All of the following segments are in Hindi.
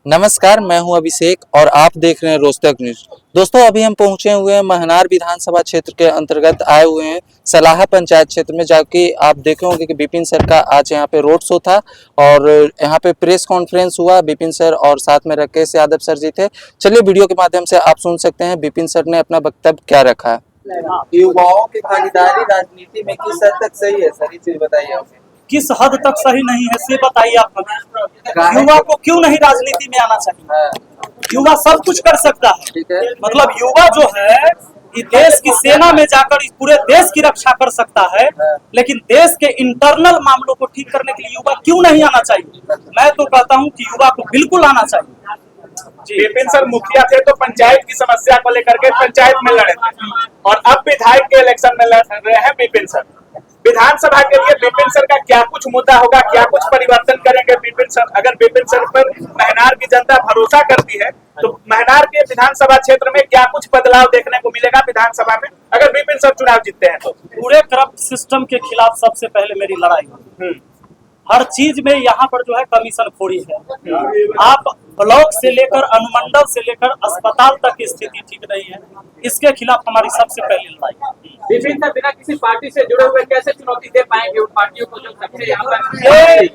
नमस्कार, मैं हूं अभिषेक और आप देख रहे हैं रोस्टक न्यूज। दोस्तों, अभी हम पहुंचे हुए हैं महनार विधानसभा क्षेत्र के अंतर्गत आए हुए हैं सलाहा पंचायत क्षेत्र में, जाके आप देखे होंगे कि विपिन सर का आज यहां पे रोड शो था और यहां पे प्रेस कॉन्फ्रेंस हुआ। विपिन सर और साथ में राकेश यादव सर जी थे। चलिए वीडियो के माध्यम से आप सुन सकते हैं विपिन सर ने अपना वक्तव्य क्या रखा है। युवाओं की भागीदारी राजनीति में किस हद तक सही है सर, ये चीज बताइए हमें। किस हद तक सही नहीं है से बताइए आप हमें। युवा को क्यों नहीं राजनीति में आना चाहिए? युवा सब कुछ कर सकता है। मतलब युवा जो है ये देश की सेना में जाकर इस पूरे देश की रक्षा कर सकता है, लेकिन देश के इंटरनल मामलों को ठीक करने के लिए युवा क्यों नहीं आना चाहिए? मैं तो कहता हूं कि युवा को बिल्कुल आना चाहिए। विपिन सर मुखिया थे तो पंचायत की समस्या को लेकर के पंचायत में लड़े थे और अब विधायक के इलेक्शन में लड़ रहे हैं विपिन सर। विधानसभा के लिए विपिन सर का क्या कुछ मुद्दा होगा, क्या कुछ परिवर्तन करेंगे विपिन सर? अगर विपिन सर पर महनार की जनता भरोसा करती है तो महनार के विधानसभा क्षेत्र में क्या कुछ बदलाव देखने को मिलेगा विधानसभा में अगर विपिन सर चुनाव जीतते हैं तो? पूरे करप्ट सिस्टम के खिलाफ सबसे पहले मेरी लड़ाई। हर चीज में यहाँ पर जो है कमीशन खोरी है। आप ब्लॉक से लेकर अनुमंडल से लेकर अस्पताल तक की स्थिति ठीक नहीं है। इसके खिलाफ हमारी सबसे पहली लड़ाई। विपिन सर बिना किसी पार्टी से जुड़े हुए कैसे चुनौती दे पाएंगे उन पार्टियों को जो सबसे यहाँ पर?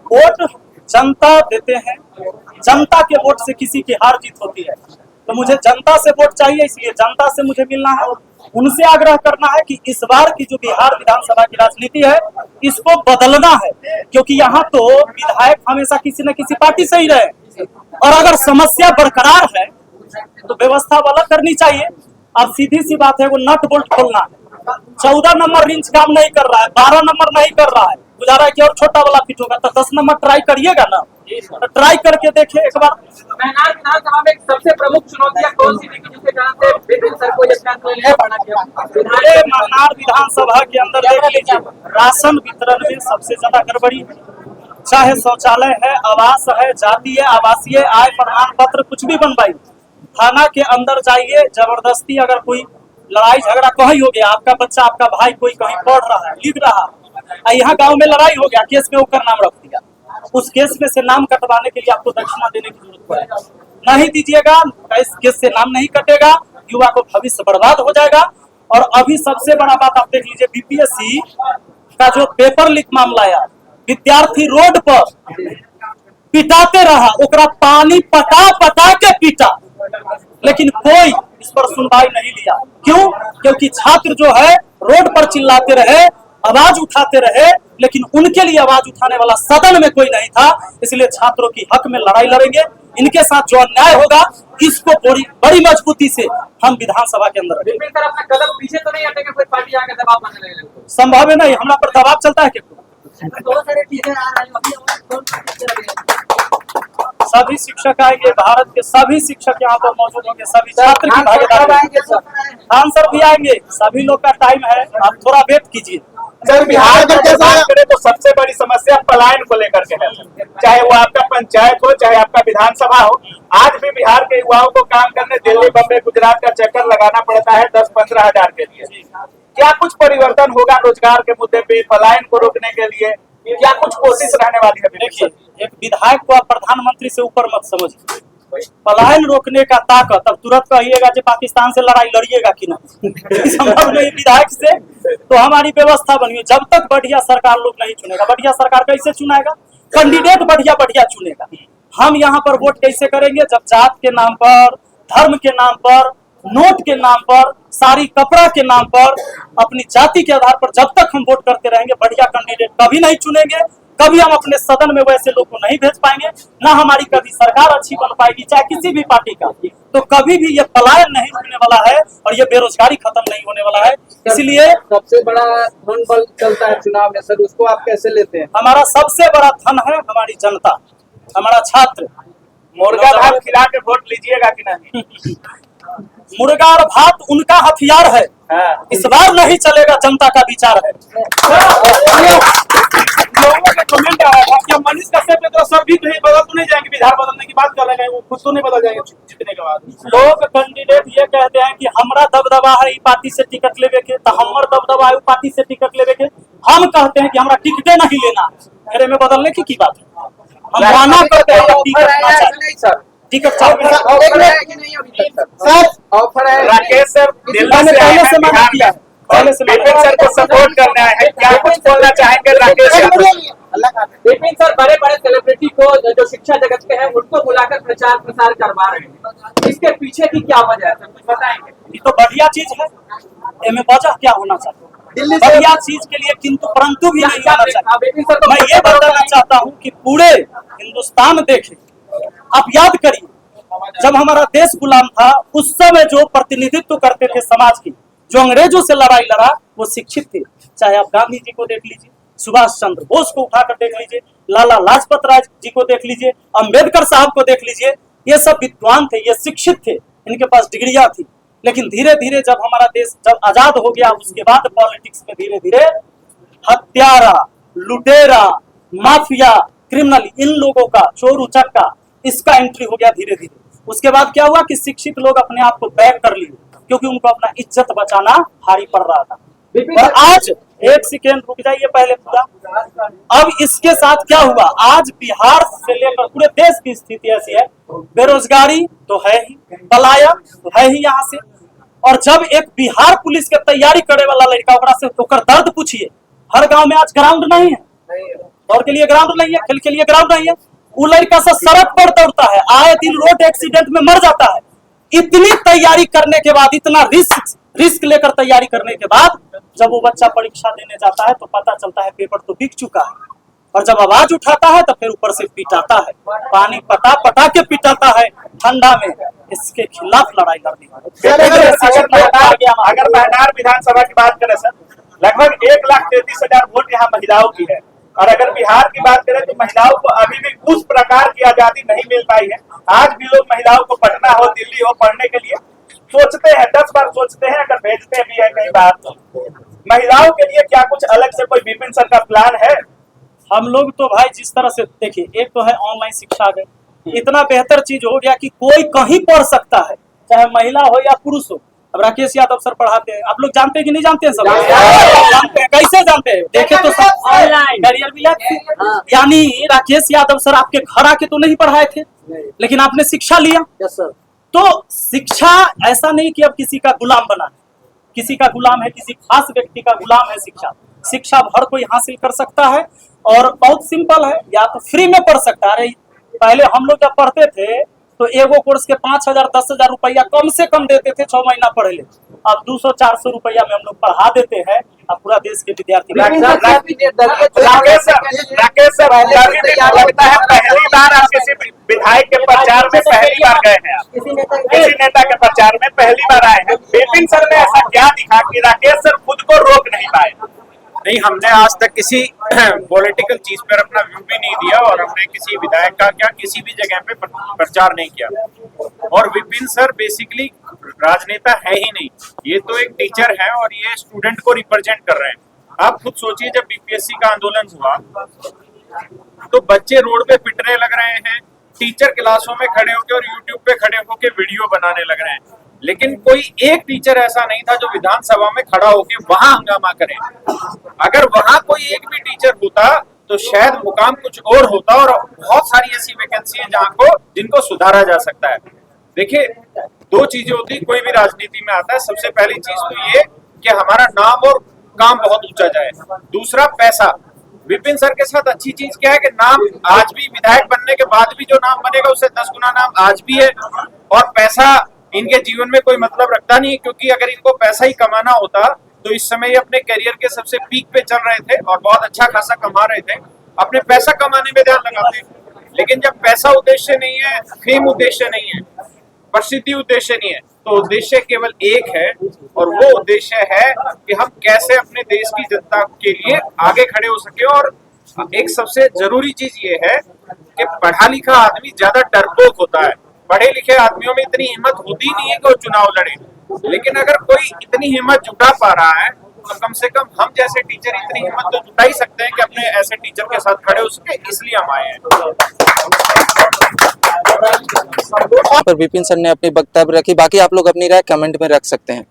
वोट जनता देते हैं, जनता के वोट से किसी की हार जीत होती है, तो मुझे जनता से वोट चाहिए, इसलिए जनता से मुझे मिलना है। उनसे आग्रह करना है कि इस बार की जो बिहार विधानसभा की राजनीति है इसको बदलना है, क्योंकि यहाँ तो विधायक हमेशा किसी न किसी पार्टी से ही रहे और अगर समस्या बरकरार है तो व्यवस्था वाला करनी चाहिए। अब सीधी सी बात है, वो नट बोल्ट खोलना है। 14 नंबर रिंच काम नहीं कर रहा है, 12 नंबर नहीं कर रहा है, गुजारा है कि और छोटा वाला फिट होगा तो 10 नंबर ट्राई करिएगा ना, तो ट्राई करके देखिए एक बार। महनार विधानसभा में सबसे प्रमुख चुनौतियां कौन सी थी जिसके कारण से विपिन सर को ये फैसला लेना पड़ा? पूरे महनार विधानसभा के अंदर देख लीजिए, राशन वितरण में सबसे ज्यादा गड़बड़ी है। चाहे शौचालय है, आवास है, जातीय आवासीय आय प्रमाण पत्र कुछ भी बनवाई, थाना के अंदर जाइए, जबरदस्ती अगर कोई लड़ाई झगड़ा कहीं हो गया, आपका बच्चा आपका भाई कोई कहीं पढ़ रहा है, लिख रहा है, यहाँ गांव में लड़ाई हो गया, केस में ऊपर नाम रख दिया, उस केस में से नाम कटवाने के लिए आपको दक्षिणा देने की जरूरत पड़ेगा। नहीं दीजिएगा, इस केस से नाम नहीं कटेगा, युवा को भविष्य बर्बाद हो जाएगा। और अभी सबसे बड़ा बात आप देख लीजिए, बीपीएससी का जो पेपर लीक मामला आया, विद्यार्थी रोड पर पिटाते रहा, ओकरा पानी पटा पटा के पीटा, लेकिन कोई इस पर सुनवाई नहीं लिया। क्यों? क्योंकि छात्र जो है रोड पर चिल्लाते रहे, आवाज उठाते रहे, लेकिन उनके लिए आवाज उठाने वाला सदन में कोई नहीं था। इसलिए छात्रों की हक में लड़ाई लड़ेंगे। इनके साथ जो अन्याय होगा इसको बड़ी मजबूती से हम विधानसभा के अंदर विपिन सर अपना कदम पीछे तो नहीं हटेंगे, कोई पार्टी आके दबाव बनाने लगेगी? संभव है नहीं, हमरा पर दबाव चलता है कि बहुत सारे टीचर आ रहे हैं, सभी शिक्षक आएंगे, भारत के सभी शिक्षक यहाँ पर मौजूद होंगे, सभी छात्र की भागीदारी। खान सर भी आएंगे, सभी लोग का टाइम है, आप थोड़ा वेट कीजिए। सर बिहार की बात करें तो सबसे बड़ी समस्या पलायन को लेकर के है, चाहे वो आपका पंचायत हो चाहे आपका विधानसभा हो। आज भी बिहार के युवाओं को काम करने दिल्ली, बम्बई, गुजरात का चक्कर लगाना पड़ता है 10-15 हजार के लिए। क्या कुछ परिवर्तन होगा रोजगार के मुद्दे पे, पलायन को रोकने के लिए क्या कुछ कोशिश रहने वाली है? देखिए, एक विधायक को आप प्रधानमंत्री से ऊपर मत समझिए। पलायन रोकने का ताकत, अब तुरंत कहिएगा कि पाकिस्तान से लड़ाई लड़िएगा कि नहीं, संभव नहीं। विधायक से तो हमारी व्यवस्था बनी है, जब तक बढ़िया सरकार लोग नहीं चुनेगा, बढ़िया सरकार कैसे चुनाएगा? कैंडिडेट बढ़िया बढ़िया चुनेगा। हम यहाँ पर वोट कैसे करेंगे? जब जात के नाम पर, धर्म के नाम पर, नोट के नाम पर, सारी कपड़ा के नाम पर, अपनी जाति के आधार पर जब तक हम वोट करते रहेंगे, बढ़िया कैंडिडेट कभी नहीं चुनेंगे। कभी हम अपने सदन में वैसे लोग को नहीं भेज पाएंगे, ना हमारी कभी सरकार अच्छी बन पाएगी, चाहे किसी भी पार्टी का। तो कभी भी ये पलायन नहीं रुकने वाला है और ये बेरोजगारी खत्म नहीं होने वाला है। इसलिए सबसे बड़ा धन बल चलता है चुनाव में सर, उसको आप कैसे लेते हैं? हमारा सबसे बड़ा धन है हमारी जनता, हमारा छात्र। मुर्गा भात खिला के वोट लीजिएगा कि नहीं? मुर्गा और भात उनका हथियार है, इस बार नहीं चलेगा, जनता का विचार है। लोगों के कमेंट आ रहा था कि मनीष कश्यप के तरफ सभी कहीं बदल तो नहीं जाएंगे, विधार बदलने की बात कर रहे हैं, वो खुद तो नहीं बदल जाएंगे जीतने के बाद। लोग कैंडिडेट ये कहते हैं कि हमरा दबदबा है ई पार्टी से टिकट लेवे के, तो हमर दबदबा है पार्टी से टिकट लेवे के। हम कहते हैं कि हमरा टिकटे नहीं लेना, मेरे में बदलने की बात है। हम माना करते हैं कि टिकट ना चाहिए। सर टिकट ऑफर है कि नहीं अभी तक सर ऑफर है राकेश सर दिल्ली मैंने से आए पहले हैं से मना बिहार किया में है, और पहले से विपिन सर को सपोर्ट करने आए हैं, क्या कुछ बोलना चाहेंगे राकेश यादव? विपिन सर बड़े बड़े सेलिब्रिटी को जो शिक्षा जगत के हैं उनको बुलाकर प्रचार प्रसार करवा रहे हैं, इसके पीछे की क्या वजह है सर कुछ बताएंगे? ये तो बढ़िया चीज है, इनमें वजह क्या होना चाहिए? बढ़िया चीज के लिए किंतु परंतु भी नहीं होना चाहिए। मैं ये बताना चाहता हूँ कि पूरे हिंदुस्तान देखे, आप याद करिए जब हमारा देश गुलाम था उस समय जो प्रतिनिधित्व करते थे समाज की, जो अंग्रेजों से लड़ाई लड़ा वो शिक्षित थे। चाहे आप गांधी जी को देख लीजिए, सुभाष चंद्र बोस को उठाकर देख लीजिए, लाला लाजपत राय जी को देख लीजिए, अंबेडकर साहब को देख लीजिए, ये सब विद्वान थे, ये शिक्षित थे, इनके पास डिग्रियां थी। लेकिन धीरे धीरे जब हमारा देश जब आजाद हो गया उसके बाद पॉलिटिक्स में धीरे धीरे हत्यारा, लुटेरा, माफिया, क्रिमिनल, इन लोगों का, चोर उचक्का, इसका एंट्री हो गया धीरे धीरे। उसके बाद क्या हुआ कि शिक्षित लोग अपने आप को बैक कर लिए क्योंकि उनको अपना इज्जत बचाना भारी पड़ रहा था। और आज एक सेकेंड रुक जाइए पहले पूरा, अब इसके साथ क्या हुआ, आज बिहार से लेकर पूरे देश की स्थिति ऐसी है, बेरोजगारी तो है ही, पलायन तो है ही यहाँ से। और जब एक बिहार पुलिस के तैयारी करे वाला लड़का ओकरा से ओकर दर्द पूछिए, हर गांव में आज ग्राउंड नहीं है, दौड़ के लिए ग्राउंड नहीं है, खेल के लिए ग्राउंड नहीं है, वो लड़का से सड़क पर दौड़ता है, आए दिन रोड एक्सीडेंट में मर जाता है। इतनी तैयारी करने के बाद, इतना रिस्क लेकर तैयारी करने के बाद जब वो बच्चा परीक्षा देने जाता है तो पता चलता है पेपर तो बिक चुका है, और जब आवाज उठाता है तो फिर ऊपर से पिटाता है, पानी पटा पटा के पिटाता है ठंडा में। इसके खिलाफ लड़ाई लड़नी है। अगर महनार विधानसभा की बात करें सर, लगभग 1,33,000 वोट यहाँ महिलाओं की है, और अगर बिहार की बात करें तो महिलाओं को अभी भी उस प्रकार की आजादी नहीं मिल पाई है। आज भी लोग महिलाओं को पटना हो, दिल्ली हो पढ़ने के लिए सोचते हैं, 10 बार सोचते हैं, अगर भेजते भी है कई बार तो। महिलाओं के लिए क्या कुछ अलग से कोई विपिन सर का प्लान है? हम लोग तो भाई जिस तरह से देखिए, एक तो है ऑनलाइन शिक्षा गई, इतना बेहतर चीज हो गया कि कोई कहीं पढ़ सकता है, चाहे महिला हो या पुरुष हो। अब राकेश यादव सर पढ़ाते हैं, आप लोग जानते हैं कि नहीं जानते हैं? सब जानते हैं। कैसे जानते हैं? देखे तो सब ऑनलाइन कैरियर भी लेते। यानी राकेश यादव सर आपके घर आके तो नहीं पढ़ाए थे, लेकिन आपने शिक्षा लिया। Yes sir. तो शिक्षा ऐसा नहीं कि अब किसी का गुलाम बना है, किसी का गुलाम है, किसी खास व्यक्ति का गुलाम है। शिक्षा शिक्षा हर कोई हासिल कर सकता है, और बहुत सिंपल है, या तो फ्री में पढ़ सकता है। पहले हम लोग जब पढ़ते थे तो एगो कोर्स के 5,000 10,000 रुपया कम से कम देते थे, 6 महीना पढ़ ले। अब 200-400 रुपया में हम लोग पढ़ा देते हैं। अब पूरा देश के विद्यार्थी राकेश सर, लगता है पहली बार आप किसी विधायक के प्रचार में पहली बार गए हैं, किसी नेता के प्रचार में पहली बार आए हैं। विपिन सर ने ऐसा क्या दिखा कि राकेश सर खुद को रोक नहीं पाए? नहीं, हमने आज तक किसी पॉलिटिकल चीज पर अपना व्यू भी नहीं दिया, और हमने किसी विधायक का क्या किसी भी जगह पे प्रचार नहीं किया। और विपिन सर बेसिकली राजनेता है ही नहीं, ये तो एक टीचर है और ये स्टूडेंट को रिप्रेजेंट कर रहे हैं। आप खुद सोचिए, जब बीपीएससी का आंदोलन हुआ तो बच्चे रोड पे पिटने लग रहे हैं, टीचर क्लासों में खड़े होकर और यूट्यूब पे खड़े होकर वीडियो बनाने लग रहे हैं, लेकिन कोई एक टीचर ऐसा नहीं था जो विधानसभा में खड़ा होकर वहां हंगामा करे। अगर वहां कोई एक भी टीचर होता तो शायद मुकाम कुछ और होता, और बहुत सारी ऐसी वैकेंसी है जहां को जिनको सुधारा जा सकता है। देखिए, 2 चीजें होती कोई भी राजनीति में आता है। सबसे पहली चीज तो ये कि हमारा नाम और काम बहुत ऊंचा जाए, दूसरा पैसा। विपिन सर के साथ अच्छी चीज क्या है कि नाम आज भी, विधायक बनने के बाद भी जो नाम बनेगा उससे 10 गुना नाम आज भी है, और पैसा इनके जीवन में कोई मतलब रखता नहीं, क्योंकि अगर इनको पैसा ही कमाना होता तो इस समय ये अपने करियर के सबसे पीक पे चल रहे थे और बहुत अच्छा खासा कमा रहे थे, अपने पैसा कमाने में ध्यान लगाते। लेकिन जब पैसा उद्देश्य नहीं है, फेम उद्देश्य नहीं है, प्रसिद्धि उद्देश्य नहीं है, तो उद्देश्य केवल एक है, और वो उद्देश्य है कि हम कैसे अपने देश की जनता के लिए आगे खड़े हो सके। और एक सबसे जरूरी चीज ये है कि पढ़ा लिखा आदमी ज्यादा डरपोक होता है। पढ़े लिखे आदमियों में इतनी हिम्मत होती नहीं है कि वो चुनाव लड़े, लेकिन अगर कोई इतनी हिम्मत जुटा पा रहा है तो कम से कम हम जैसे टीचर इतनी हिम्मत तो जुटा ही सकते हैं कि अपने ऐसे टीचर के साथ खड़े हो सके, इसलिए हम आए हैं। पर विपिन सर ने अपनी वक्तव्य रखी, बाकी आप लोग अपनी राय कमेंट में रख सकते हैं।